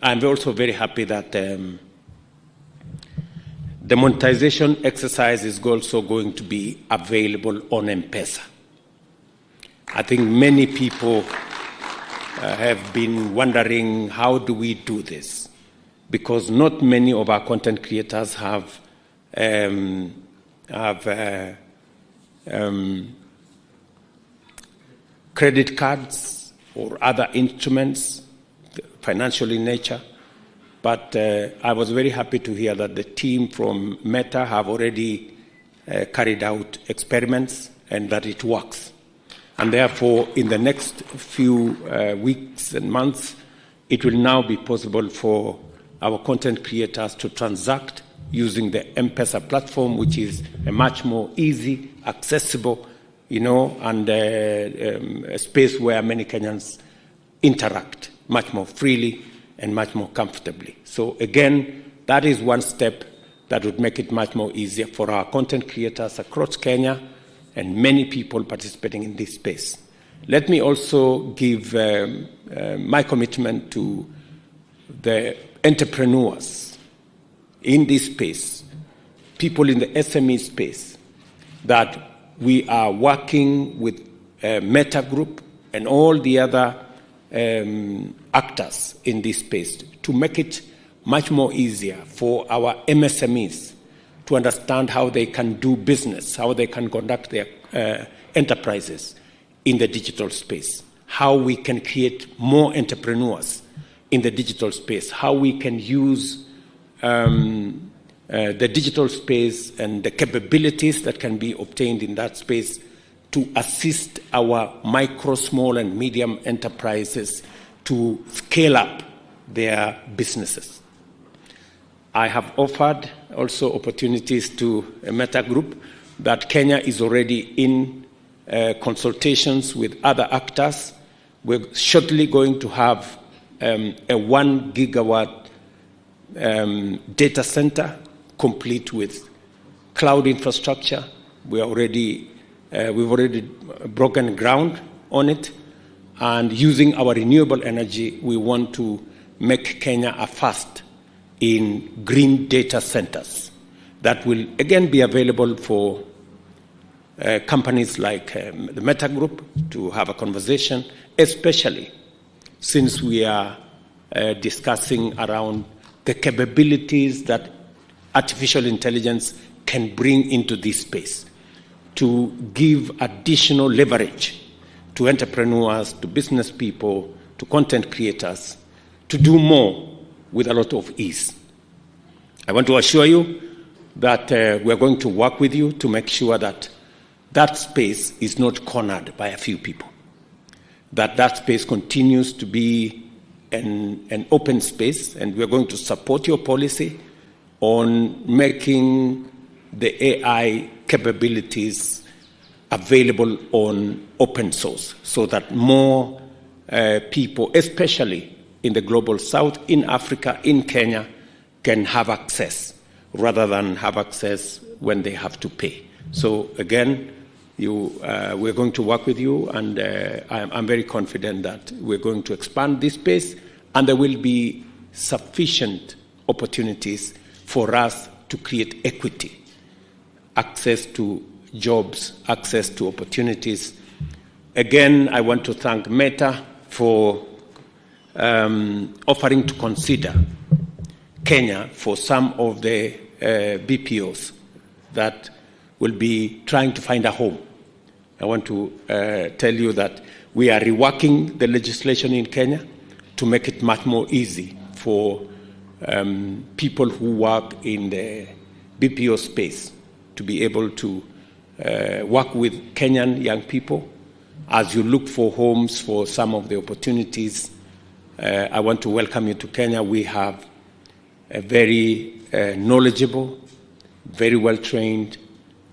I'm also very happy that the monetization exercise is also going to be available on M-Pesa. I think many people have been wondering, how do we do this? Because not many of our content creators have credit cards or other instruments, financial in nature. But I was very happy to hear that the team from Meta have already carried out experiments and that it works. And therefore, in the next few weeks and months, it will now be possible for our content creators to transact using the M-Pesa platform, which is a much more easy, accessible, and a space where many Kenyans interact much more freely and much more comfortably. So again, that is one step that would make it much more easier for our content creators across Kenya and many people participating in this space. Let me also give my commitment to the entrepreneurs in this space, people in the SME space, that we are working with Meta Group and all the other actors in this space to make it much more easier for our MSMEs to understand how they can do business, how they can conduct their enterprises in the digital space, how we can create more entrepreneurs in the digital space, how we can use the digital space and the capabilities that can be obtained in that space to assist our micro, small, and medium enterprises to scale up their businesses. I have offered also opportunities to a Meta Group that Kenya is already in consultations with other actors. We're shortly going to have a 1 gigawatt data center complete with cloud infrastructure. We've already broken ground on it, and using our renewable energy, we want to make Kenya a first in green data centers that will again be available for companies like the Meta Group to have a conversation, especially since we are discussing around the capabilities that artificial intelligence can bring into this space to give additional leverage to entrepreneurs, to business people, to content creators, to do more with a lot of ease. I want to assure you that we're going to work with you to make sure that that space is not cornered by a few people, that space continues to be an open space, and we're going to support your policy on making the AI capabilities available on open source so that more people, especially in the global south, in Africa, in Kenya, can have access rather than have access when they have to pay. So again, we're going to work with you, and I'm very confident that we're going to expand this space, and there will be sufficient opportunities for us to create equity, access to jobs, access to opportunities. Again, I want to thank Meta for offering to consider Kenya for some of the BPOs that will be trying to find a home. I want to tell you that we are reworking the legislation in Kenya to make it much more easy for people who work in the BPO space to be able to work with Kenyan young people. As you look for homes for some of the opportunities, I want to welcome you to Kenya. We have a very knowledgeable, very well-trained,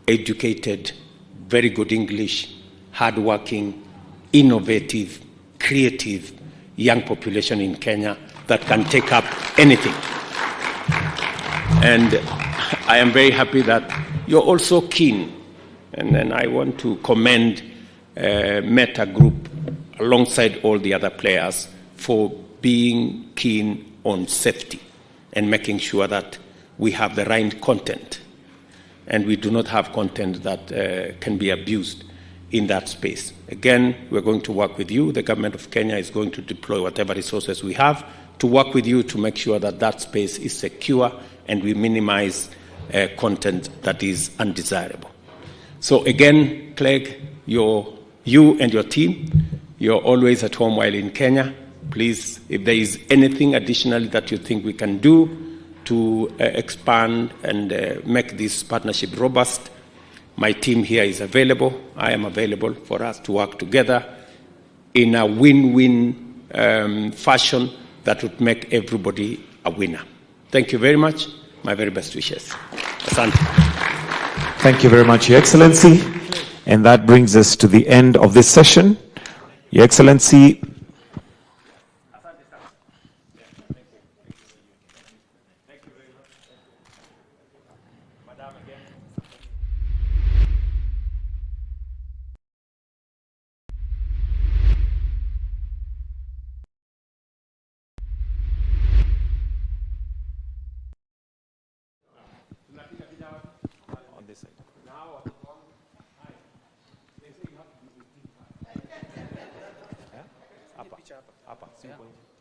educated, very good English, hardworking, innovative, creative young population in Kenya that can take up anything. And I am very happy that you're also keen, and then I want to commend Meta Group alongside all the other players for being keen on safety and making sure that we have the right content and we do not have content that can be abused in that space. Again, we're going to work with you. The government of Kenya is going to deploy whatever resources we have to work with you to make sure that that space is secure and we minimize content that is undesirable. So again, Clegg, you and your team, you're always at home while in Kenya. Please, if there is anything additionally that you think we can do to expand and make this partnership robust, my team here is available. I am available for us to work together in a win-win fashion that would make everybody a winner. Thank you very much. My very best wishes. Asante. Thank you very much, Your Excellency. And that brings us to the end of this session. Your Excellency, on this side. Hapa, hapa, 5 points.